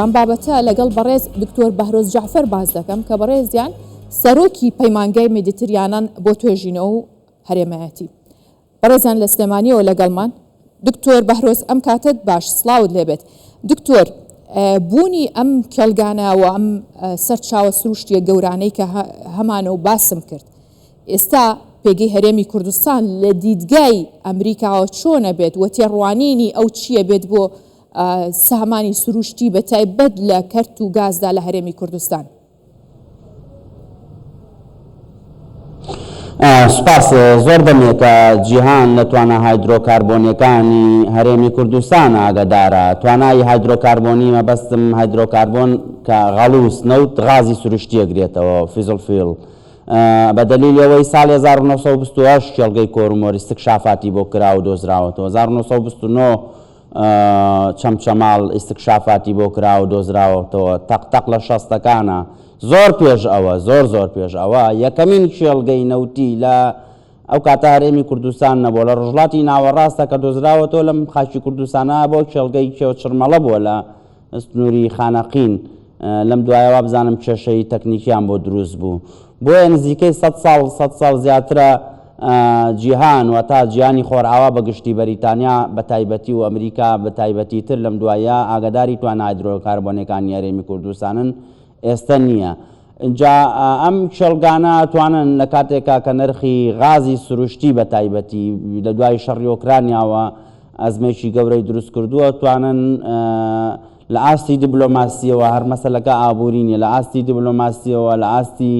ئەم بابەتە لەگەڵ بەڕێز دکتۆر بەهرۆز جەعفەر باز دەکەم کە بەڕێزیان سەرۆکی پەیمانگای مێدیتریانان بۆ توێژینەوە و هەرێمایەتی. بەڕێزان لە سلێمانیەوە لەگەڵمان دکتۆر بەهرۆز ئەم کاتت باش سڵاوت لێبێت. دکتۆر بوونی ئەم کێڵگانە و ئەم سەرچاوە سروشتیە گەورانەی کە هەمانە و باسم کرد ئێستا پێگەی هەرێمی کوردستان لە دیدگای ئەمریکاوە چۆنە بێت و تێڕوانینی ئەو چییە بێت بۆ سامانی سروشتی بە تایبەت لە کەرت و گازدا لە هەرێمی کوردستان؟ سپاس زۆر دەمێکە جیهان لە توانە هایدرۆکاربۆنیەکانی هەرێمی کوردستان ئاگادارە. توانای هایدرۆکاربۆنی مەبەستم هایدرۆکاربۆن کە غەڵوس نەوت غازی سروشتی ئەگرێتەوە فیزل فیل بە دلیلەوەی ساڵی 1928 کێڵگەی کۆرمۆری استکشافاتی بۆ کرا و دۆزراوەتەوە. 1929 چەمچەماڵ ئیستکشافاتی بۆ کرا و دۆزراوەتەوە. تەق لە شەستەکانە زۆر پێش ئەوە زۆر پێش ئەوە یەکەمین کێڵگەی نەوتی لە ئەو کاتە هەرێمی کوردستان نەبووە، لە ڕۆژهەڵاتی ناوەڕاستە کە دۆزراوەتەوە لەم خاکی کوردستانە بۆ کێڵگەی کێوچرمەڵە بووە لە سنووری خانەقین. لەم دوایەوە بزانم کێشەی تەکنیکیان بۆ دروست بوو. بۆیە نزیکەی 100 ساڵ زیاترە جیهان و تا جیهانی خۆرئاوا بەگشتی بەریتانیا بە تایبەتی و ئەمریکا بە تایبەتی تر لەم دوایە ئاگاداری توانای هایدرۆکاربۆنیەکانی هەرێمی کوردستانن ئێستا نییە. اینجا ئەم کێڵگانە توانن لە کاتێکا کە نرخی غازی سروشتی بە تایبەتی لە دوای شەڕی ئۆکرانیاوە ئەزمەیەکی گەورەی دروست کردووە توانن لە ئاستی دیبلۆماسیەوە هەر مەسەلەکە ئابوورینە لە ئاستی دیبلۆماسیەوە لە ئاستی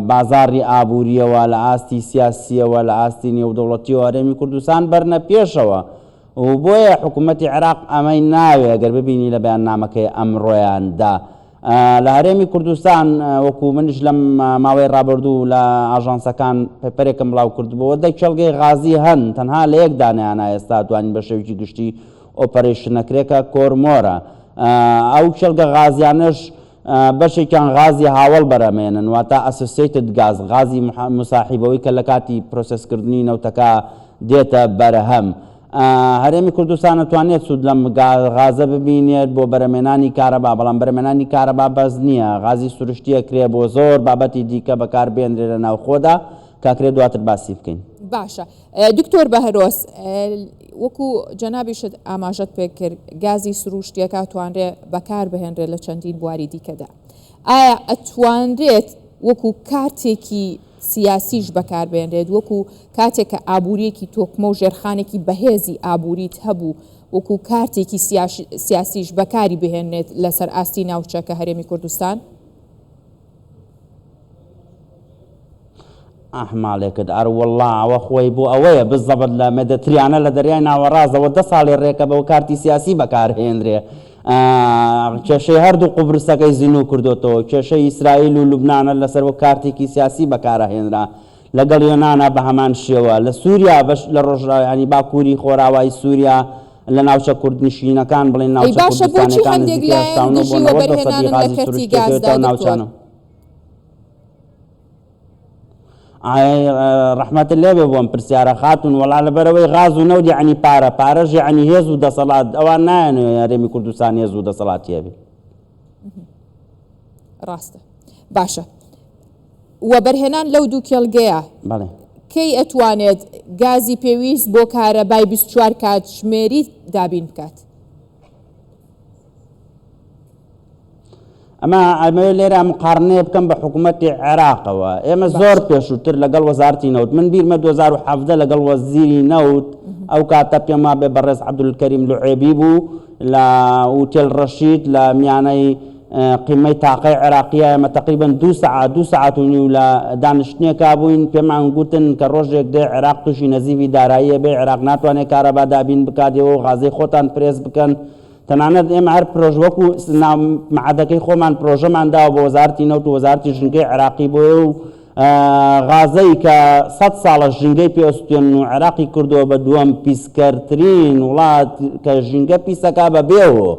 بازاری ئابووریەوە لە ئاستی سیاسیەوە لە ئاستی نێودەوڵەتیەوە هەرێمی کوردستان بەرنە پێشەوە و بۆیە حکوومەتی عێراق ئەمەی ناوێ ئەگەر ببینی لە بەیاننامەکەی ئەمڕۆیاندا لە هەرێمی کوردستان وەکو منش لەم ماوەی ڕابردوو لە ئاژانسەکان پێپەرێکم بڵاو کردبووە دەی کێڵگەی غازی هەن تەنها لە یەک دانیانە ئێستا توانین بە شێوکی گشتی ئۆپەرێشنەکرێکە کۆرمۆرە. ئەو کێڵگە غازیانش بەشێکیان غازی هاوڵ بەرەمێنن واتە ئەسۆسییتد گاز غازی مساحیبەوەی کە لە کاتی پرۆسسکردنی نەوتەکە دێتە بەرەهەم. هەرێمی کوردستان دەتوانێت سوود لەم غازە ببینێت بۆ بەرەمێنانی کارەبا، بەڵام بەرەمێنانی کارەبا بەس نییە، غازی سروشتیە کرێ بۆ زۆر بابەتی دیکە بەکاربێنرێ لە ناوخۆدا کاکرێ دواتر باسی بکەین. باشە دکتۆر بەهرۆز وەکو جەنابیشت ئاماژەت پێ کرد گازی سروشتیەکە توانرێ بەکار بهێنرێت لە چەندین بواری دیکەدا. ئایا ئەتوانرێت وەکو کارتێکی سیاسیش بەکاربێنرێت وەکو کاتێک کە ئابووریەکی تۆکمە و ژێرخانێکی بەهێزی ئابووریت هەبوو وەکو کارتێکی سیاسیش بەکاری بهێنێت لەسەر ئاستی ناوچەکە هەرێمی کوردستان؟ ئەحماڵێکت ئەروەڵڵا ئەوە خۆی بۆ ئەوەیە بزەبت لە مێدەتریانە لە دەریای ناوەڕاستەوە 10 ساڵی ڕێکە بەو کارتی سیاسی بەکارهێنرێ. کێشەی هەردوو قوبرسەکەی زیینو کردوتەوە، کێشەی ئیسرائیل و لوبنانە لەسەر بۆ کارتێکی سیاسی بەکارهێنرا، لەگەڵ یۆنانە بە هەمان شێوە، لە سووریا بەش لە ڕۆژانی باکووری خۆراوای سووریا لە ناوچە کوردنشینەکان بڵێن ناوچە کوردستانەکان ناوچانە ڕەحمەت لێبێ بۆم پرسیارە خاتون وەڵا لەبەرەوەی غاز و نەود یعنی پارەژ یعنی هێز و دەسەڵات ئەوان نایەنێ هەرێمی کوردستان هێز و دەسەڵات هەبێ. ڕاستە باشە وە بەرهێنان لەو دوو کێڵگەیە کەی ئەتوانێت گازی پێویست بۆ کارەبای 24 کات ژمێری دابین بکات؟ ئەمە لێرە مقارنێ بکەم بە حکوومەتی عێراقەوە. ئێمە زۆر پێشووتر لەگەڵ وەزارەتی نەوت من بیرمە 2017 لەگەڵ وەزیری نەوت ئەو کاتە پێم وابێ بەڕێز عەبدولکەریم لوعێبی بوو لە ئوتێل ڕەشید لە میانەی قیمەی تاقەی عێراقیە ئێمە تقریبەن 2 سەعات و نیو لە دانیشتنیەکە بووین پێمان گوتن کە ڕۆژێک دێ عێراق تووشی نەزیوی داراییە بێ عێراق ناتوانێت کارەبا دابین بکاتەوە و غازەی خۆتان پرێز بکەن. تەنانەت ئێمە هەر پرۆژ وەکو معادەکەی خۆمان پرۆژەمانداوە بۆ وەزارەتی نەوت و وەزارەتی ژنگەی عێراقی بۆیە و غازەی کە 100 ساڵە ژنگەی پێوەستێن و عێراقی کردووە بە دووەم پیسکەرترین وڵات کە ژینگە پیسەکە بەبێەوە.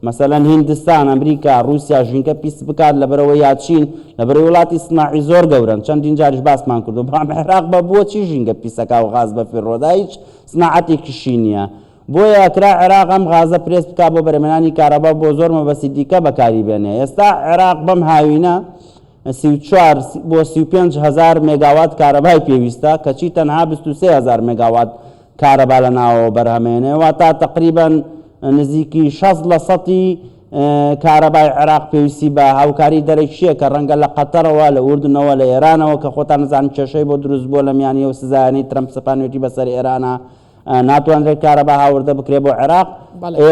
مەسەلەن هیندستان، ئەمریکا، رووسیا ژینگە پیس بکات لەبەرەوەی یاچین لەبەرەوەی وڵاتی سناعی زۆر گەورن چەندین جاریش باسمان کردو بەڵام عێراق بە بۆچی ژینگە پیسەکە و غاز بە فێڕۆدا هیچ سناعەتێکیشی نییە بۆیە کرا عێراق ئەم غازە پرێس بکا بۆ بەرهەمهێنانی کارەبا بۆ زۆر مەبەستی دیکە بەکاری بێنێ. ئێستا عێراق بەم هاوینە 34 بۆ 35 هزار مێگاوات کارەبای پێویستە کەچی تەنها 23 هزار مێگاوات کارەبا لە ناوەوە بەرهەمێنێ واتە تقریباً نزیکی 60% کارەبای عێراق پێویستی بە هاوکاری دەرەکیە کە ڕەنگە لە قەتەرەوە لە ئوردنەوە لە ئێرانەوە کە خۆتان نزانن کێشەی بۆ دروست بۆ لە میانیە و سزایانەی ترەمپ سەپانوێتی بەسەر ئێرانە ناتوانرێت کارەبا هاوردە بکرێ بۆ عێراق.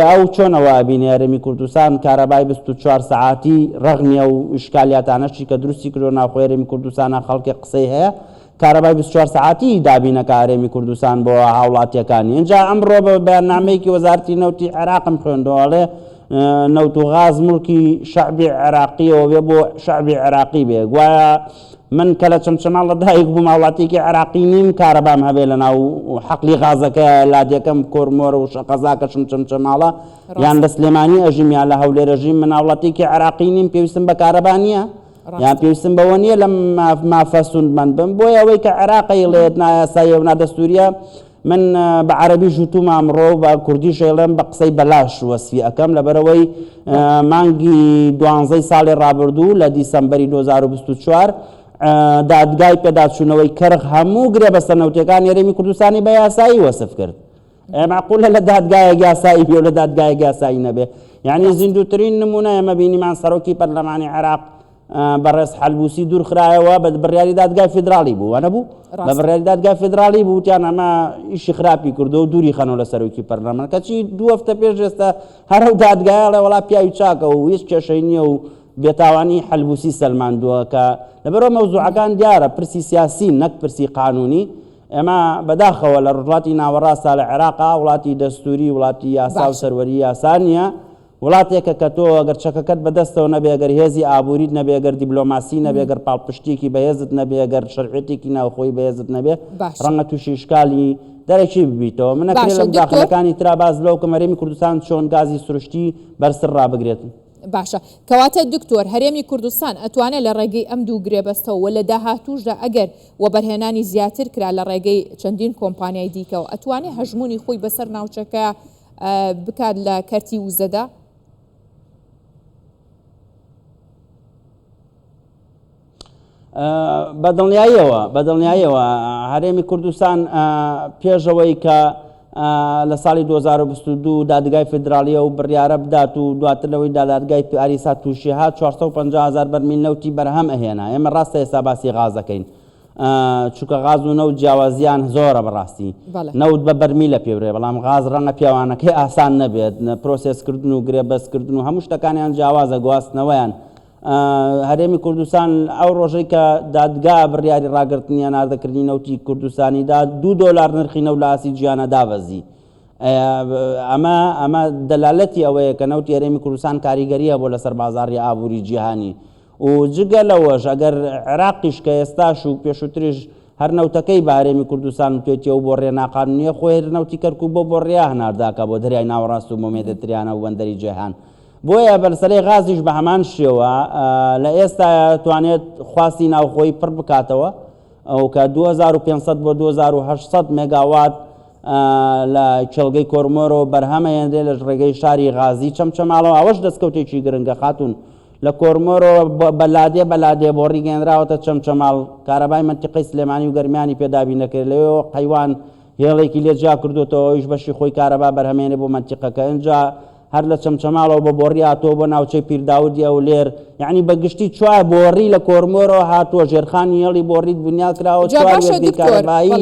ئەو چۆنەوە بینێ هەرێمی کوردستان کارەبای 24 سەعاتی ڕەغنیە و ئیشکالیاتانەشی کە دروستی کردو ناوخۆی هەرێمی کوردستانە خەڵکی قسەی هەیە کارەبای 24 سەعاتی دابینەکە هەرێمی کوردستان بۆ هاوڵاتیەکانی. اینجا ئەمڕۆ بە بەیاننامەیەکی وەزارەتی نەوتی عێراقم خوێندەوەڵێ نەوت و غاز مڵکی شەعبی عێراقیەوە بێ بۆ شەعبی عێراقی بێ. گوایە من کە لە چەمچەماڵە دایک بووم هاوڵاتیەکی عێراقی نیم کارەبام هەبێ لە ناو حەقلی غازەکە لادیەکەم کۆرمۆرە و شەقەزاکەشم چەمچەماڵە یان لە سلێمانی ئەژیم یان لە هەولێرەژیم من هاوڵاتیەکی عێراقی نیم پێویستم بە کارەبا نییە یان پێویستم بەوە نییە لەم مافەسوندمەند بم. بۆیە ئەوەی کە عێراقی لێت نایاساییە و نادەستوریە من بە عەرەبی ژوتوم ئەمڕۆ بە کوردی شێڵم بە قسەی بەلاش وەسفی ئەەکەم لەبەرەوەی مانگی 12 ساڵی ڕابردوو لە دیسەمبەری 2024 دادگای پێداچوونەوەی کەرخ هەموو گرێ بەستە نەوتەکانی هەرێمی کوردستانی بە یاسایی وەسف کرد. معقولە لە دادگایەک یاسایی بێ و لە دادگایەک یاسایی نەبێ. یعنی زیندووترین نمونە ئێمە بینیمان سەرۆکی پەرلەمانی عێراق بەڕێز حەلبوسی دوور خرایەوە بە بڕیاری دادگای فیدراڵی بوو نەبوو بە بڕیاری دادگای فیدراڵی بوو وتیان ئەمە ئیشی خراپی کردو و دووری خەنەوە لە سەرۆکی پەرلەمان کەچی 2 هەفتە پێش ئێستا هەرەو دادگایڵێ وڵا پیاوی چاکە و هیچ کێشەی نییە و بێتاوانی حەلبوسی سەلماندووە کە لەبەرەوە مەوزوعەکان دیارە پرسی سیاسی نەک پرسی قانونی. ئێمە بەداخەوە لە ڕۆژڵاتی ناوەڕاستە لە عێراقا وڵاتی دەستوری وڵاتی یاسا و سەروەری یاسا نییە وڵاتێکە کە تۆ ئەگەر چەکەکەت بەدەستەوە نەبێ ئەگەر هێزی ئابووریت نەبێ ئەگەر دیبلۆماسی نەبێ ئەگەر پاڵپشتێکی بەهێزت نەبێ ئەگەر شەرعێتێکی ناوخۆی بەهێزت نەبێ ڕەنگە تووشی شکالی دەرەکی ببیتەوە. منەکرێت لە داخلەکانی ترا باز لەو کە هەرێمی کوردستان چۆن گازی سروشتی بەرسر ڕابگرێت. باشە کەواتە دکتۆر هەرێمی کوردستان ئەتوانێت لە ڕێگەی ئەم دوو گرێبەستەوە و لە داهاتووشدا ئەگەر وەبەرهێنانی زیاتر کرا لە ڕێگەی چەندین کۆمپانیای دیکەەوە ئەتوانێت هەژمونی خۆی بەسەر ناوچەکە بکات لە کەرتی وزەدا؟ بەدڵنیاییەوە هەرێمی کوردستان پێشەوەی کە لە ساڵی 2022 دادگای فیدراڵیە و بڕیارە بدات و دواتر لەوەی دادگای ئاریسا تووشی هات 450 هزار بەرمیل نەوتی بەرهەم ئەهێنا. ئێمە ڕاستە ئێستا باسی غازەکەین چونکە غاز و نەوت جیاوازیان زۆرە بەڕاستی نەوت بە بەرمیلە پێبرێ بەڵام غاز ڕەنگە پیاوانەکەی ئاسان نەبێت پرۆسسکردن و گرێبەستکردن و هەموو شتەکانیان جیاوازە گواستنەوەیان. هەرێمی کوردستان ئەو ڕۆژەی کە دادگا بڕیاری ڕاگررتنیە ناردەکردنی نەوتی کوردستانیدا $2 نرخی نەو لە ئاسی گیانە دابەزی. ئەمە دەلالەتی ئەوەیە کە نەوتی هەرێمی کوردستان کاریگەریە بۆ لەسەر بازاڕی ئابووری جیهانی و جگە لەوەش ئەگەر عێراقیش کە ئێستاش و پێشووتریش هەر نەوتەکەی بە هەرێمی کوردستان توێتیەوە بۆ ڕێناقانونیە خۆی نەوتی کەرکوو بۆ ڕێیا هەنارداکە بۆ دەریای ناوەڕاست و مۆمێدەتریانە و بەندەری جیهان. بۆیە بەرسەرەی غازیش بە هەمان شێوە لە ئێستا توانێت خواستی ناوخۆی پڕ بکاتەوە ئەو کە 2500 بۆ 2800 مێگاوات لە کێڵگەی کۆرمۆرەوە بەرهەمەیەندێ لە ڕێگەی شاری غازی چەمچەماڵەوە ئەوەش دەستکەوتێکی گرنگە خاتون لە کۆرمۆرەوە بەلادێ بۆ ڕیگەێنراوەتە چەمچەماڵ کارەبای منتیقەی سلێمانی و گەرمیانی پێدابی نەکرد لەوێ قەیوان هێڵێکی لێجیا کردوتەوە ئەویش بەشی خۆی کارەبا بەرهەمێنێ بۆ منتیقەکە اینجا هەر لە چەمچەماڵەوە بە بۆڕی هاتۆ بۆ ناوچەی پیرداودی ئەو لێر یعنی بەگشتی چوار بۆڕی لە کۆرمۆرەوە هاتووە ژێرخانی هێڵی بۆڕیت بنیا کراوە چوار کارەبایی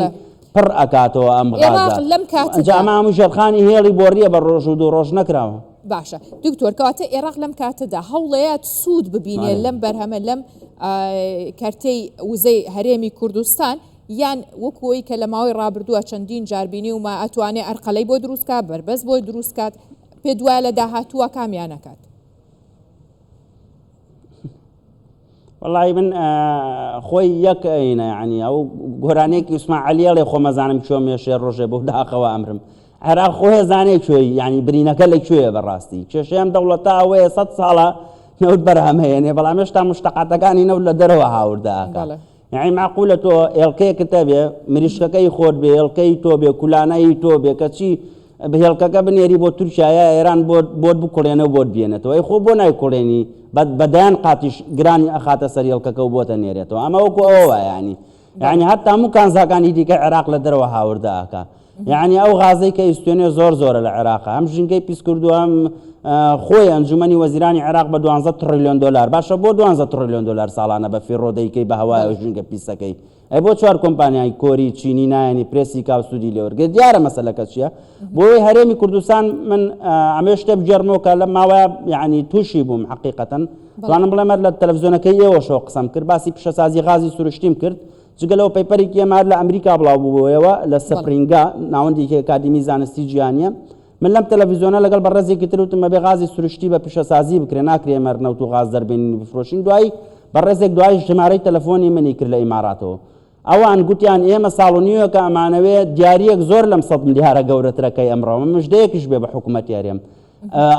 پڕ ئەکاتەوە ئەم غازە ئەمە ژێرخانی هێڵی بۆڕیە بە ڕۆژ و دوو ڕۆژ نەکراوە. باشە دکتۆر کەواتە عێراق لەم کاتەدا هەوڵەیەت سوود ببینێت لەم بەرهەمە لەم کەرتەی وزەی هەرێمی کوردستان یان وەکوەوەی کە لە ماوەی ڕابردووە چەندین جاربینی ومە ئەتوانێت ئەرقەلەی بۆ دروستکات بەربەست بۆ دروستکات پێ دوایە لە داهاتووە کامیانەکات؟ وەڵی من خۆی یەک ئەینە یعنی ئەو گۆرانێکی ئوسماعیلیەڵێ خۆمەزانم کوێ مێشێ ڕۆژێ بۆ داخەوە ئەمرم عێراق خۆی زانێ کوێ یعنی برینەکە لەکوێیە بەڕاستی کێشەیەم دەوڵەتە ئەوەیە 100 ساڵە نەوت بەرهەمەیەنێ بەڵام هێشتا مشتەقاتەکانی نەوت لە دەرەوە هاوردەکە یعنی معقولە تۆ ئێڵکەیەکتە بێ مریشکەکەی خۆت بێ ئێڵکەی تۆ بێ کولانەی تۆ بێ کەچی بهێڵکەکە بنێری بۆ تورکایە ئێران بۆت بکوڵێنە و بۆت بێنێتەوە ئەی خۆ بۆ نایکوڵێنی بەدایان قاتیش گرانی ئەخاتە سەر هێڵکەکە و بۆتە نێرێتەوە ئەمە وەکو ئەوە یعنی هەتا هەموو کانزاکانی دیکە عێراق لە دەرەوە هاوردە ئاکا یعنی ئەو غازەی کە ئیسوێنێ زۆرە لە عێراقا هەم ژینگەی پیس کردووە هەم خۆی ئەنجومەنی وەزیرانی عێراق بە 12 تریلیۆن دلار باشە بۆ 12 تریلیۆن دلار ساڵانە بە فیڕۆدەیکەی بە هەوای ژینگە پیسەکەی ئەی بۆ 4 کۆمپانیای کۆری چینی نایەنی پرێسی کاوسودی لێوەرگێ دیارە مەسەلەکە چییە بۆی هەرێمی کوردستان من ئەمێ شتە بجێڕمەوە کە لە ماوەیە یعنی تووشی بووم حقیقەتەن توانم بڵێمە لە تەلەڤیزیۆنەکەی ئێوەشەوە قسەم کرد باسی پیشەسازی غازی سروشتیم کرد جگەلەوە پەیپەرێکی ئێمە لە ئەمریکا بڵاو بووەوە لە سپرینگا ناوەندێکی ئەکادیمی زانستی جیهانیە من لەم تەلەڤیزیۆنە لەگەڵ بەڕێزێکی تر وتم بێ غازی سروشتی بە پیشەسازی بکرێ ناکرێ ئێمە نەوت و غاز دەربێنین بفرۆشین دوایی بەڕێزێک دوای ژمارەی تەلەفۆنی منی کرد لە ئیماراتەوە ئەوان گوتیان ئێمە ساڵ و نیوە کە ئەمانەوێ دیارەک زۆر لەم 100 ملیارە گەورەترەکەی ئەمڕۆ مژدەیەکیش بێ بە حکوومەت یاریێم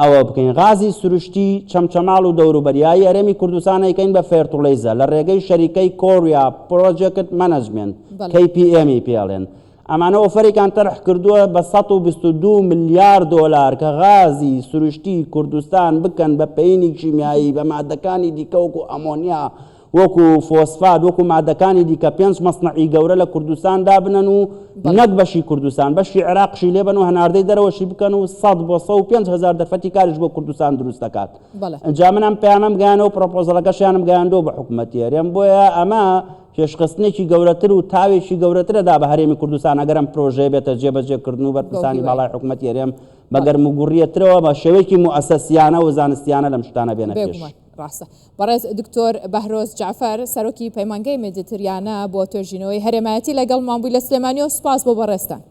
ئەوە بکەین غازی سروشتی چەمچەماڵ و دەوروبەریایی هەرێمی کوردستان ئەیکەین بە فێرتوڵەیزە لە ڕێگەی شەریکەی کۆریا پرۆجێکت مەنەجمنت KPM پێڵێن ئەمانە ئۆفەرێکان تەرح کردووە بە 122 ملیار دۆلار کە غازی سروشتی کوردستان بکەن بە پەینی کیمیایی بە مادەکانی دیکە وەکو ئەمۆنیا وەکو فۆسفات وەکو مادەکانی دیکە 5 مەصنعی گەورە لە کوردستان دابنن و نەک بەشی کوردستان بەشی عێراقشی لێبن و هەناردەی دەرەوەشی بکەن و 100 بۆ 105,000 دەرفەتی کاریش بۆ کوردستان دروست دەکات ئەنجا منم پەیامەم گەیانەوە و پرۆپۆزەڵەکەشیانم گەیاندەوە بە حکوومەت یاریەم بۆیە ئەمە پێشخستنێکی گەورەتر و تاوێکی گەورەترەدا بە هەرێمی کوردستان ئەگەرم پرۆژەیە بێتە جێبەجێکردن و بەرپرسانی باڵای حکوومەت یاریەم بەگەرم و گوڕیەترەوە بە شێوەیەکی موئەسەسیانە و زانستیانە لەم شتانە بێنە پێش ڕاستە بەڕێز دکتۆر بەهرۆز جعفەر سەرۆکی پەیمانگەی مێدیتریانە بۆ توێژینەوەی هەرێمایەتی لەگەڵمان بووی لە سلێمانیەوە سوپاس بۆ بەڕێستان